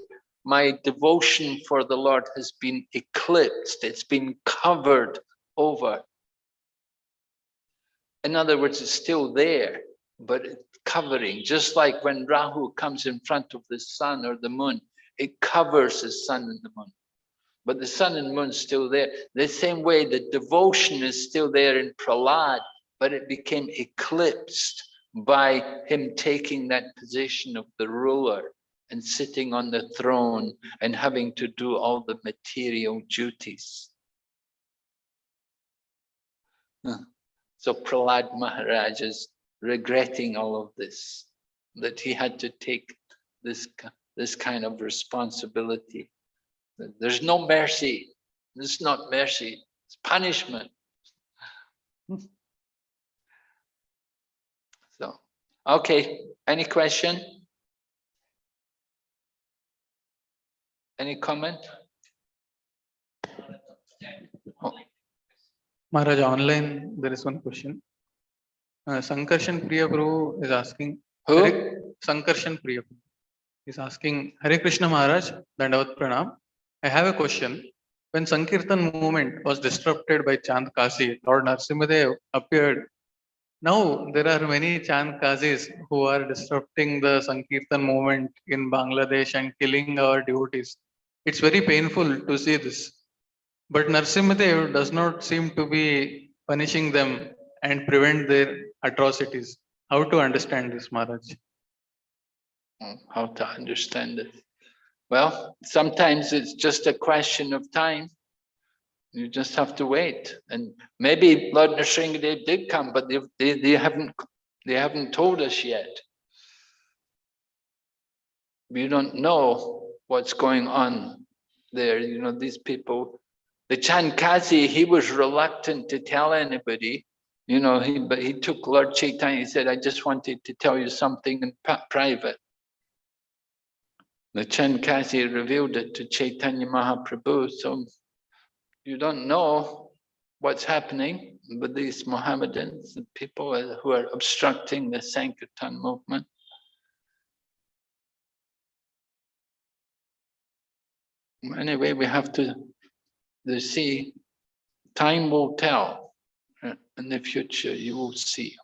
my devotion for the Lord has been eclipsed. It's been covered over. In other words, it's still there, but it's covering. Just like when Rahu comes in front of the sun or the moon, it covers the sun and the moon. But the sun and moon is still there. The same way, the devotion is still there in Prahlad, but it became eclipsed by him taking that position of the ruler and sitting on the throne and having to do all the material duties. So Prahlad Maharaj is regretting all of this, that he had to take this kind of responsibility. There's no mercy. It's not mercy, it's punishment. So, okay, any question? Any comment? Oh. Maharaj, online there is one question. Sankarshan Priya Prabhu is asking. Who? Sankarshan Priya Prabhu is asking, Hare Krishna Maharaj, Dandavat Pranam. I have a question. When Sankirtan movement was disrupted by Chand Kasi, Lord Narasimha appeared. Now there are many Chand Kazis who are disrupting the Sankirtan movement in Bangladesh and killing our devotees. It's very painful to see this. But Narasimha does not seem to be punishing them and prevent their atrocities. How to understand this, Maharaj? How to understand it? Well, sometimes it's just a question of time. You just have to wait, and maybe Lord Nrsimhadev did come, but they haven't told us yet. We don't know what's going on there. You know, these people. The Chankasi, he was reluctant to tell anybody. You know, but he took Lord Chaitanya. He said, "I just wanted to tell you something in private." The Chankasi revealed it to Chaitanya Mahaprabhu. So you don't know what's happening with these Mohammedans, the people who are obstructing the Sankirtan movement. Anyway, we have to see. Time will tell. In the future, you will see.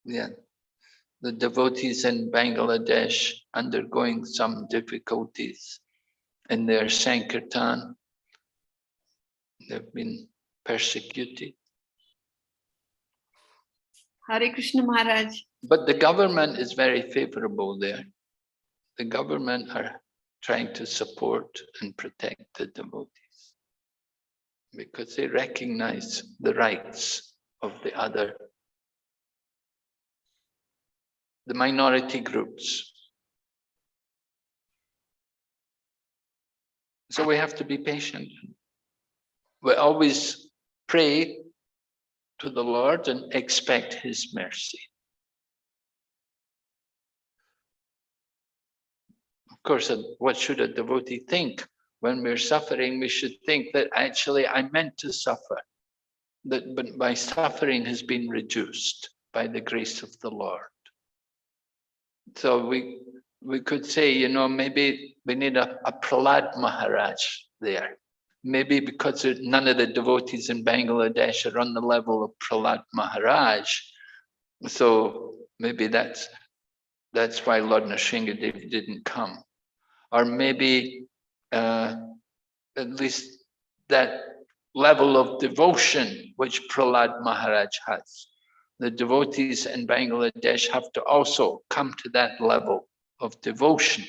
Yeah, the devotees in Bangladesh undergoing some difficulties in their Sankirtan. They've been persecuted. Hare Krishna Maharaj. But the government is very favorable there. The government are trying to support and protect the devotees because they recognize the rights of the minority groups. So we have to be patient. We always pray to the Lord and expect His mercy. Of course, what should a devotee think? When we're suffering, we should think that actually I meant to suffer, but my suffering has been reduced by the grace of the Lord. So we could say, you know, maybe we need a Prahlad Maharaj there. Maybe because none of the devotees in Bangladesh are on the level of Prahlad Maharaj. So maybe that's That's why Lord Nrsimhadev didn't come. Or maybe at least that level of devotion which Prahlad Maharaj has. The devotees in Bangladesh have to also come to that level of devotion.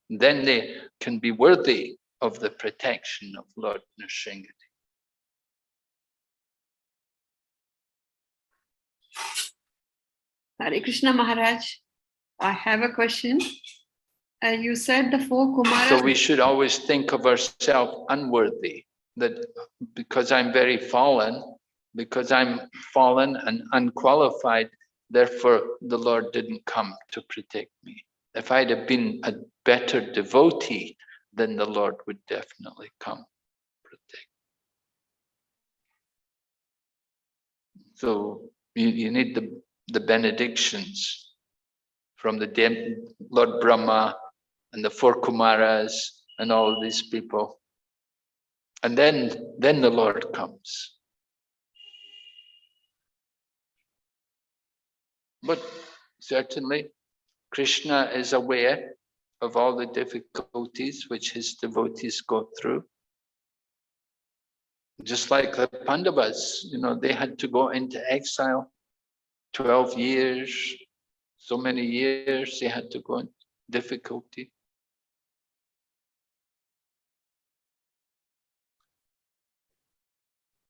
Then they can be worthy of the protection of Lord Nrsimhadev. Hare Krishna Maharaj, I have a question. You said the four Kumaras. So we should always think of ourselves unworthy, that because I'm very fallen, because I'm fallen and unqualified, therefore the Lord didn't come to protect me. If I'd have been a better devotee, then the Lord would definitely come protect. So you need the benedictions from the Lord Brahma and the four Kumaras and all of these people. And then the Lord comes. But certainly, Krishna is aware of all the difficulties which his devotees go through. Just like the Pandavas, they had to go into exile 12 years, so many years they had to go into difficulty.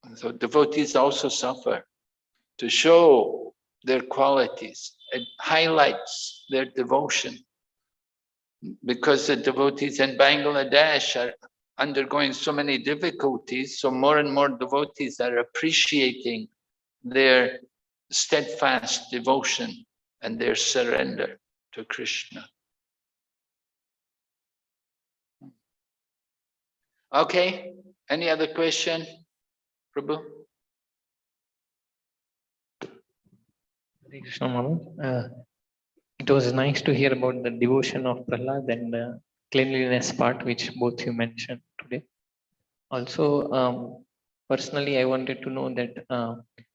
And so devotees also suffer. To show their qualities, it highlights their devotion. Because the devotees in Bangladesh are undergoing so many difficulties, so more and more devotees are appreciating their steadfast devotion and their surrender to Krishna. Okay, any other question, Prabhu? Hare Krishna Maharaj. It was nice to hear about the devotion of Prahlad and the cleanliness part, which both you mentioned today. Also, personally, I wanted to know that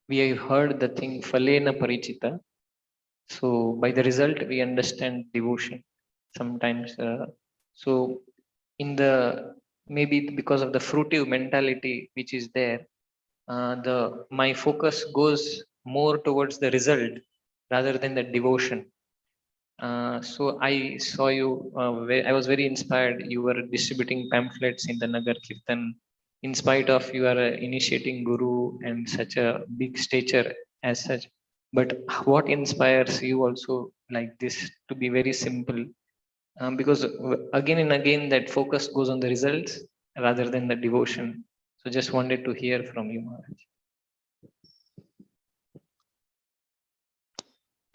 we have heard the thing Phalena Parichita. So, by the result, we understand devotion sometimes. So, in the maybe because of the fruitive mentality which is there, my focus goes more towards the result rather than the devotion. So I saw you, I was very inspired. You were distributing pamphlets in the Nagar Kirtan in spite of you are initiating guru and such a big stature as such. But what inspires you also like this to be very simple? Because again and again that focus goes on the results rather than the devotion. So just wanted to hear from you, Maharaj.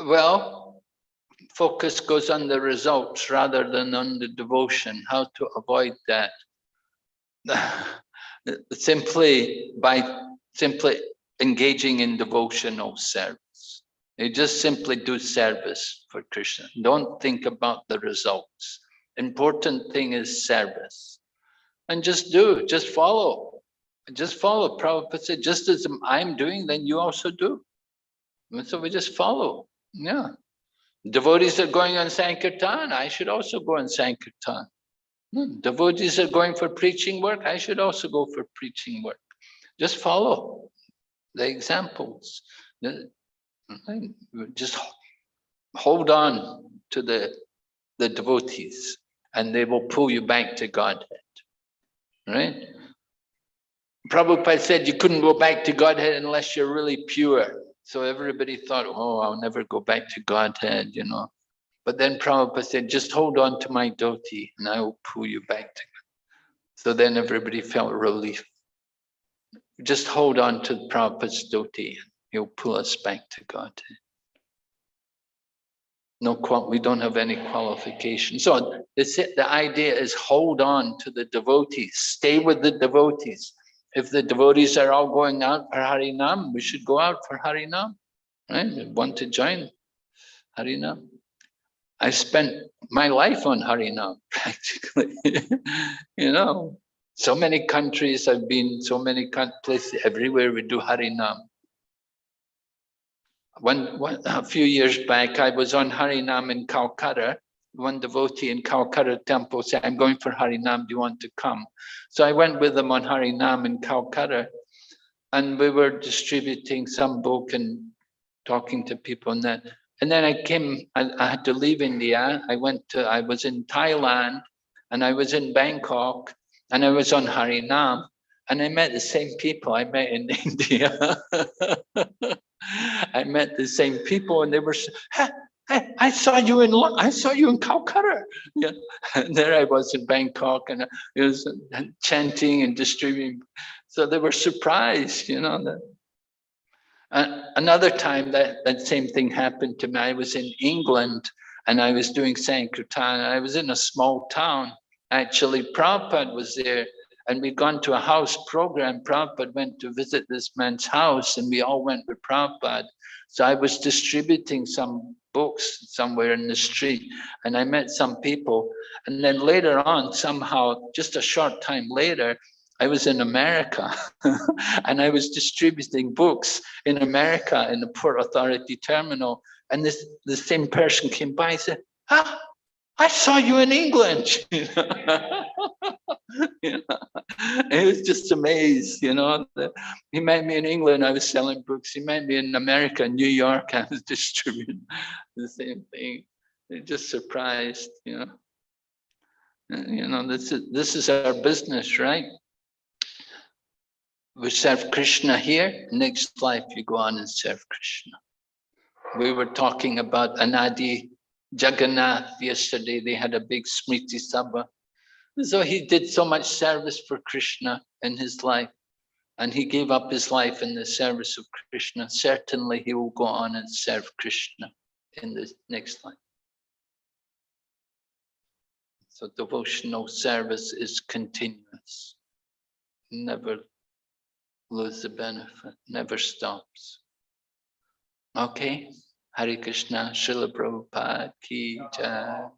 Well, focus goes on the results rather than on the devotion. How to avoid that? Simply engaging in devotional service. You just simply do service for Krishna. Don't think about the results. Important thing is service. And just follow. Just follow. Prabhupada said, just as I'm doing, then you also do. And so we just follow. Yeah. Devotees are going on Sankirtan, I should also go on Sankirtan. Devotees are going for preaching work, I should also go for preaching work. Just follow the examples. Just hold on to the devotees and they will pull you back to Godhead. Right? Prabhupada said you couldn't go back to Godhead unless you're really pure. So everybody thought, oh, I'll never go back to Godhead, But then Prabhupada said, just hold on to my dhoti and I will pull you back to God. So then everybody felt relief. Just hold on to Prabhupada's dhoti and he'll pull us back to God. We don't have any qualification. So the idea is hold on to the devotees, stay with the devotees. If the devotees are all going out for Harinam, we should go out for Harinam. Right? We want to join Harinam. I spent my life on Harinam, practically. So many countries I've been, so many places, everywhere we do Harinam. A few years back, I was on Harinam in Calcutta. One devotee in Calcutta temple said, I'm going for Harinam, do you want to come? So I went with them on Harinam in Calcutta, and we were distributing some book and talking to people and that. And then I had to leave India. I was in Thailand, and I was in Bangkok, and I was on Harinam, and I met the same people I met in India. I met the same people, and they were, hey, I saw you in Calcutta. Yeah, and there I was in Bangkok, and it was chanting and distributing. So they were surprised, that. Another time that same thing happened to me. I was in England, and I was doing Sankirtan. I was in a small town. Actually, Prabhupada was there, and we'd gone to a house program. Prabhupada went to visit this man's house, and we all went with Prabhupada. So I was distributing some books somewhere in the street, and I met some people. And then later on, somehow, just a short time later, I was in America, and I was distributing books in America in the Port Authority terminal. And the same person came by and said, I saw you in England. It was just amazed, that he met me in England, I was selling books. He met me in America, New York, I was distributing the same thing. They're just surprised, This is our business, right? We serve Krishna here, next life you go on and serve Krishna. We were talking about Anadi Jagannath yesterday. They had a big Smriti Sabha. So he did so much service for Krishna in his life, and he gave up his life in the service of Krishna. Certainly he will go on and serve Krishna in the next life. So devotional service is continuous, never lose the benefit, never stops. Okay, Hare Krishna, Srila Prabhupada ki jai.